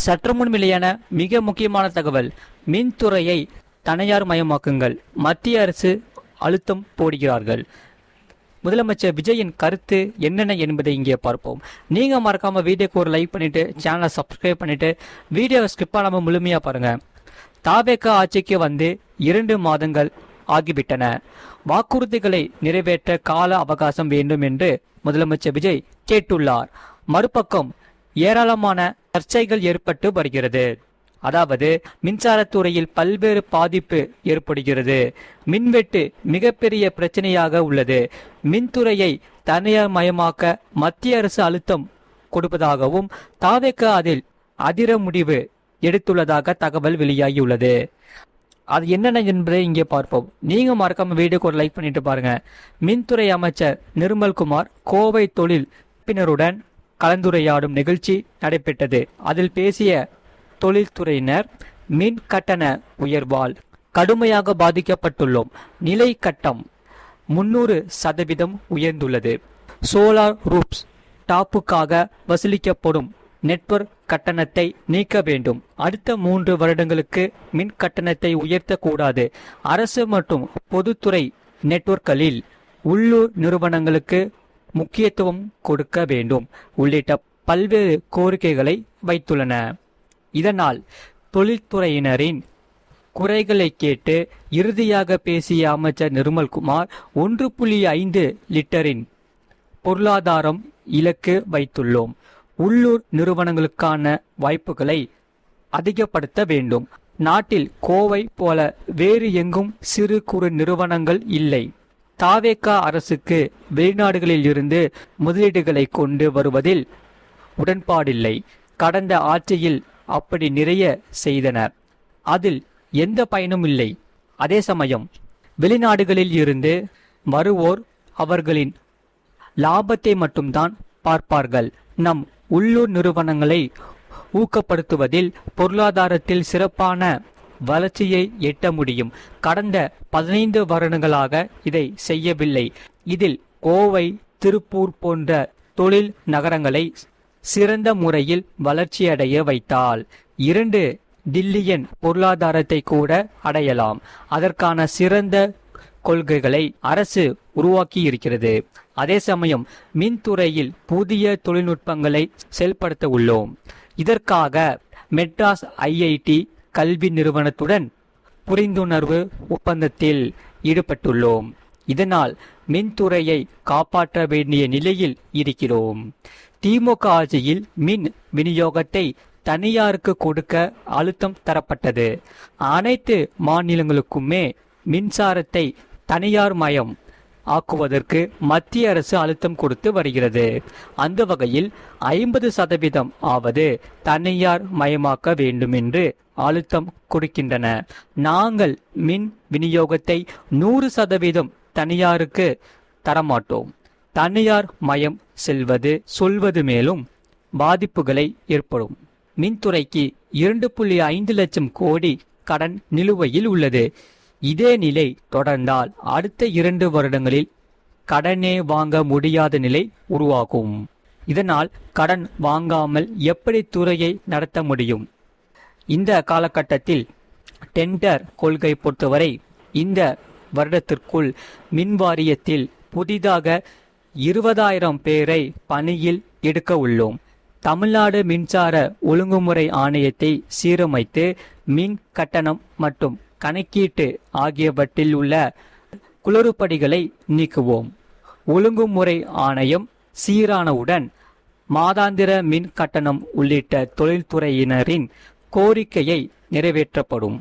சற்று முன் வெளியான மிக முக்கியமான தகவல், மின்துறையை தனியார் மயமாக்குங்கள், மத்திய அரசு அழுத்தம் போடுகிறார்கள். முதலமைச்சர் விஜயின் கருத்து என்னென்ன என்பதை இங்கே பார்ப்போம். நீங்க மறக்காம வீடியோக்கு ஒரு லைக் பண்ணிட்டு சேனலை சப்ஸ்கிரைப் பண்ணிட்டு வீடியோவை ஸ்கிப் பண்ணாம முழுமையா பாருங்க. தாவேக ஆட்சிக்கு வந்து 2 மாதங்கள் ஆகிவிட்டன. வாக்குறுதிகளை நிறைவேற்ற கால அவகாசம் வேண்டும் என்று முதலமைச்சர் விஜய் கேட்டுள்ளார். மறுபக்கம் ஏராளமான சர்ச்சைகள் ஏற்பட்டு வருகிறது. அதாவது மின்சாரத்துறையில் பல்வேறு பாதிப்பு ஏற்படுகிறது. மின்வெட்டு மிகப்பெரிய பிரச்சனையாக உள்ளது. மின்துறையை தனியார் மயமாக்க மத்திய அரசு அழுத்தம் கொடுப்பதாகவும் தாவேக அதில் அதிர முடிவு எடுத்துள்ளதாக தகவல் வெளியாகியுள்ளது. அது என்னென்ன என்பதை இங்கே பார்ப்போம். நீங்க மறக்காம வீடியோக்கு ஒரு லைக் பண்ணிட்டு பாருங்க. மின்துறை அமைச்சர் நிர்மல்குமார் கோவை தொழில் பின்னருடன் கலந்துரையாடும் நிகழ்ச்சி நடைபெற்றது. அதில் பேசிய தொழில்துறையினர், மின் கட்டண உயர்வால் கடுமையாக பாதிக்கப்பட்டுள்ளோம். நிலை கட்டம் 300% உயர்ந்துள்ளது. சோலார் ரூப்ஸ் டாப்புக்காக வசூலிக்கப்படும் நெட்வொர்க் கட்டணத்தை நீக்க வேண்டும். அடுத்த 3 வருடங்களுக்கு மின் கட்டணத்தை உயர்த்தக்கூடாது. அரசு மற்றும் பொதுத்துறை நெட்வொர்க்குகளில் உள்ளூர் நிறுவனங்களுக்கு முக்கியத்துவம் கொடுக்க வேண்டும் உள்ளிட்ட பல்வேறு கோரிக்கைகளை வைத்துள்ளன. இதனால் தொழில்துறையினரின் குறைகளை கேட்டு இறுதியாக பேசிய அமைச்சர் நிர்மல்குமார் 1.5 லிட்டரின் பொருளாதாரம் இலக்கு வைத்துள்ளோம். உள்ளூர் நிறுவனங்களுக்கான வாய்ப்புகளை அதிகப்படுத்த வேண்டும். நாட்டில் கோவை போல வேறு எங்கும் சிறு குறு நிறுவனங்கள் இல்லை. தாவேக அரசுக்கு வெளிநாடுகளில் இருந்து முதலீடுகளை கொண்டு வருவதில் உடன்பாடில்லை. கடந்த ஆட்சியில் அப்படி நிறைய செய்தனர். அதில் எந்த பயனும் இல்லை. அதே சமயம் வெளிநாடுகளில் இருந்து வருவோர் அவர்களின் லாபத்தை மட்டும்தான் பார்ப்பார்கள். நம் உள்ளூர் நிறுவனங்களை ஊக்கப்படுத்துவதில் பொருளாதாரத்தில் சிறப்பான வளர்ச்சியை எட்ட முடியும். கடந்த 15 வருடங்களாக இதை செய்யவில்லை. இதில் கோவை, திருப்பூர் போன்ற தொழில் நகரங்களை சிறந்த முறையில் வளர்ச்சியடைய வைத்தால் 2 டில்லியன் பொருளாதாரத்தை கூட அடையலாம். அதற்கான சிறந்த கொள்கைகளை அரசு உருவாக்கி இருக்கிறது. அதே சமயம் மின்துறையில் புதிய தொழில்நுட்பங்களை செயல்படுத்த உள்ளோம். இதற்காக மெட்ராஸ் ஐஐடி கல்வி நிறுவனத்துடன் புரிந்துணர்வு ஒப்பந்தத்தில் ஈடுபட்டுள்ளோம். இதனால் மின்துறையை காப்பாற்ற வேண்டிய நிலையில் இருக்கிறோம். திமுக ஆட்சியில் மின் விநியோகத்தை தனியாருக்கு கொடுக்க அழுத்தம் தரப்பட்டது. அனைத்து மாநிலங்களுக்குமே மின்சாரத்தை தனியார் மயம் ஆக்குவதற்கு மத்திய அரசு அழுத்தம் கொடுத்து வருகிறது. அந்த வகையில் 50% ஆவது தனியார் மயமாக்க வேண்டும் என்று அழுத்தம் கொடுக்கின்றன. நாங்கள் மின் விநியோகத்தை 100% தனியாருக்கு தரமாட்டோம். தனியார் மயம் சொல்வது மேலும் பாதிப்புகளை ஏற்படும். மின்துறைக்கு 2.5 லட்சம் கோடி கடன் நிலுவையில் உள்ளது. இதே நிலை தொடர்ந்தால் அடுத்த 2 வருடங்களில் கடனே வாங்க முடியாத நிலை உருவாகும். இதனால் கடன் வாங்காமல் எப்படி துறையை நடத்த முடியும்? இந்த காலகட்டத்தில் டெண்டர் கொள்கை பொறுத்தவரை இந்த வருடத்திற்குள் மின் வாரியத்தில் புதிதாக 20,000 பேரை பணியில் எடுக்க உள்ளோம். தமிழ்நாடு மின்சார ஒழுங்குமுறை ஆணையத்தை சீரமைத்து மின் கட்டணம் மற்றும் கணக்கீட்டு ஆகியவற்றில் உள்ள குளறுபடிகளை நீக்குவோம். ஒழுங்குமுறை ஆணையம் சீரானவுடன் மாதாந்திர மின் கட்டணம் உள்ளிட்ட தொழில்துறையினரின் கோரிக்கையை நிறைவேற்றப்படும்.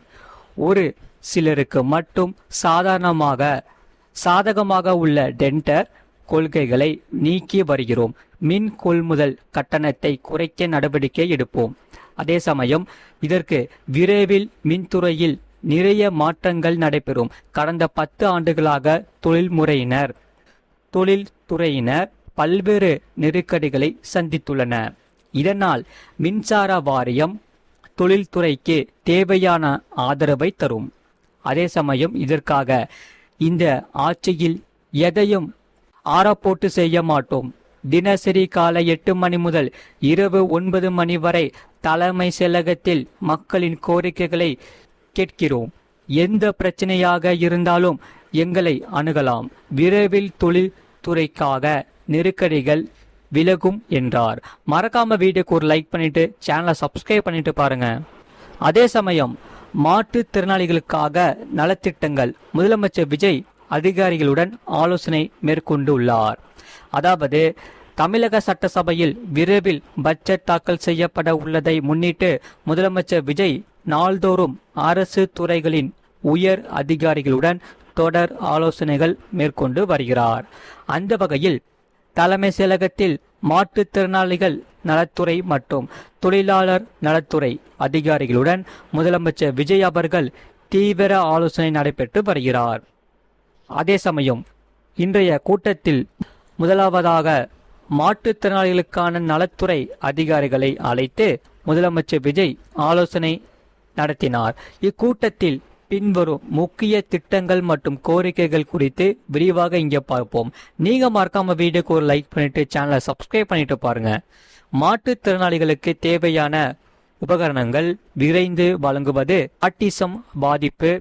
ஒரு சிலருக்கு மட்டும் சாதகமாக உள்ள டெண்டர் கொள்கைகளை நீக்கி வருகிறோம். மின் கொள்முதல் கட்டணத்தை குறைக்க நடவடிக்கை எடுப்போம். அதே சமயம் இதற்கு விரைவில் மின்துறையில் நிறைய மாற்றங்கள் நடைபெறும். கடந்த 10 ஆண்டுகளாக தொழில்துறையினர் பல்வேறு நெருக்கடிகளை சந்தித்துள்ளன. இதனால் மின்சார வாரியம் தொழில்துறைக்கு தேவையான ஆதரவை தரும். அதே சமயம் இதற்காக இந்த ஆட்சியில் எதையும் ஆறப்போட்டு செய்ய மாட்டோம். தினசரி காலை 8 மணி முதல் இரவு 9 மணி வரை தலைமை செயலகத்தில் மக்களின் கோரிக்கைகளை கேட்கிறோம். எந்த பிரச்சனையாக இருந்தாலும் எங்களை அணுகலாம். விரைவில் தொழில்துறைக்காக நெருக்கடிகள் விலகும் என்றார். மறக்காம வீடியோக்கு ஒரு லைக் பண்ணிட்டு சேனலை சப்ஸ்கிரைப் பண்ணிட்டு பாருங்க. அதே சமயம் மாற்றுத்திறனாளிகளுக்காக நலத்திட்டங்கள் முதலமைச்சர் விஜய் அதிகாரிகளுடன் ஆலோசனை மேற்கொண்டுள்ளார். அதாவது தமிழக சட்டசபையில் விரைவில் பட்ஜெட் தாக்கல் செய்யப்பட உள்ளதை முன்னிட்டு முதலமைச்சர் விஜய் நாள்தோறும் அரசு துறைகளின் உயர் அதிகாரிகளுடன் தொடர் ஆலோசனைகள் மேற்கொண்டு வருகிறார். அந்த வகையில் தலைமை செயலகத்தில் மாற்றுத்திறனாளிகள் நலத்துறை மற்றும் தொழிலாளர் நலத்துறை அதிகாரிகளுடன் முதலமைச்சர் விஜய் அவர்கள் தீவிர ஆலோசனை நடைபெற்று வருகிறார். அதே சமயம் இன்றைய கூட்டத்தில் முதலாவதாக மாற்றுத்திறனாளிகளுக்கான நலத்துறை அதிகாரிகளை அழைத்து முதலமைச்சர் விஜய் ஆலோசனை நடத்தினார். இக்கூட்டத்தில் பின்வரும் முக்கிய திட்டங்கள் மற்றும் கோரிக்கைகள் குறித்து விரிவாக இங்கே பார்ப்போம். நீங்க மறக்காம வீடியோக்கு ஒரு லைக் பண்ணிட்டு சேனலை சப்ஸ்கிரைப் பண்ணிட்டு பாருங்க. மாற்றுத்திறனாளிகளுக்கு தேவையான உபகரணங்கள் விரைந்து வழங்குவது, ஆட்டிசம் பாதிப்பு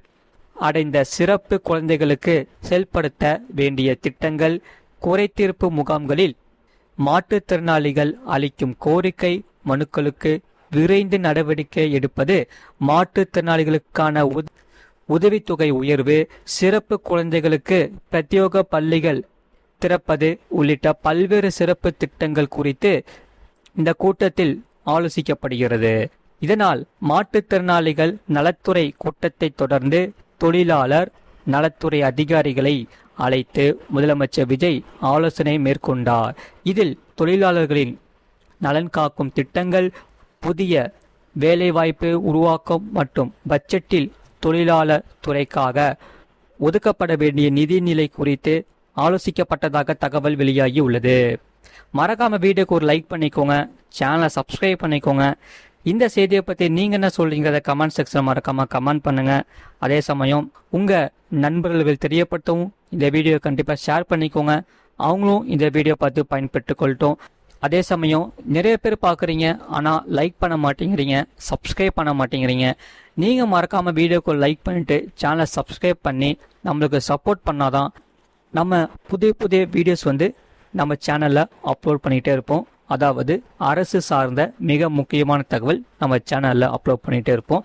அடைந்த சிறப்பு குழந்தைகளுக்கு செயல்படுத்த வேண்டிய திட்டங்கள், குறைதீர்ப்பு முகாம்களில் மாற்றுத்திறனாளிகள் அளிக்கும் கோரிக்கை மனுக்களுக்கு விரைந்து நடவடிக்கை எடுப்பது, மாற்றுத்திறனாளிகளுக்கான உதவித்தொகை உயர்வு, சிறப்பு குழந்தைகளுக்கு பிரத்யேக பள்ளிகள் திறப்பது உள்ளிட்ட பல்வேறு சிறப்பு திட்டங்கள் குறித்து இந்த கூட்டத்தில் ஆலோசிக்கப்படுகிறது. இதனால் மாற்றுத்திறனாளிகள் நலத்துறை கூட்டத்தை தொடர்ந்து தொழிலாளர் நலத்துறை அதிகாரிகளை அழைத்து முதலமைச்சர் விஜய் ஆலோசனை மேற்கொண்டார். இதில் தொழிலாளர்களின் நலன் காக்கும் திட்டங்கள், புதிய வேலைவாய்ப்பு உருவாக்கம் மற்றும் பட்ஜெட்டில் தொழிலாளர் துறைக்காக ஒதுக்கப்பட வேண்டிய நிதிநிலை குறித்து ஆலோசிக்கப்பட்டதாக தகவல் வெளியாகி உள்ளது. மறக்காம வீடியோக்கு ஒரு லைக் பண்ணிக்கோங்க, சேனலை சப்ஸ்கிரைப் பண்ணிக்கோங்க. இந்த செய்தியை பற்றி நீங்கள் என்ன சொல்றீங்கிறத கமெண்ட் செக்ஷன் மறக்காம கமெண்ட் பண்ணுங்க. அதே சமயம் உங்கள் நண்பர்களுக்கு தெரியப்படுத்தவும் இந்த வீடியோ கண்டிப்பாக ஷேர் பண்ணிக்கோங்க. அவங்களும் இந்த வீடியோ பார்த்து பயன்பெற்று கொள்ளட்டும். அதே சமயம் நிறைய பேர் பார்க்குறீங்க, ஆனால் லைக் பண்ண மாட்டேங்கிறீங்க, சப்ஸ்கிரைப் பண்ண மாட்டேங்கிறீங்க. நீங்கள் மறக்காமல் வீடியோக்கு லைக் பண்ணிவிட்டு சேனலை சப்ஸ்கிரைப் பண்ணி நம்மளுக்கு சப்போர்ட் பண்ணாதான் நம்ம புதிய புதிய வீடியோஸ் நம்ம சேனலில் அப்லோட் பண்ணிகிட்டே இருப்போம். அதாவது அரசு சார்ந்த மிக முக்கியமான தகவல் நம்ம சேனலில் அப்லோட் பண்ணிகிட்டே இருப்போம்.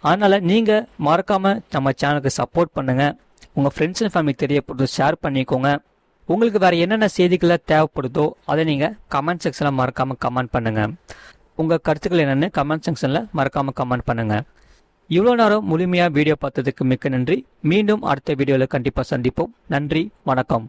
அதனால் நீங்கள் மறக்காமல் நம்ம சேனலுக்கு சப்போர்ட் பண்ணுங்கள். உங்கள் ஃப்ரெண்ட்ஸ் அண்ட் ஃபேமிலி தெரியப்படுத்த ஷேர் பண்ணிக்கோங்க. உங்களுக்கு வேறு என்னென்ன செய்திகளை தேவைப்படுதோ அதை நீங்கள் கமெண்ட் செக்ஷனில் மறக்காமல் கமெண்ட் பண்ணுங்கள். உங்கள் கருத்துக்கள் என்னென்னு கமெண்ட் செக்ஷனில் மறக்காமல் கமெண்ட் பண்ணுங்கள். இவ்வளோ நேரம் முழுமையாக வீடியோ பார்த்ததுக்கு மிக்க நன்றி. மீண்டும் அடுத்த வீடியோவில் கண்டிப்பாக சந்திப்போம். நன்றி, வணக்கம்.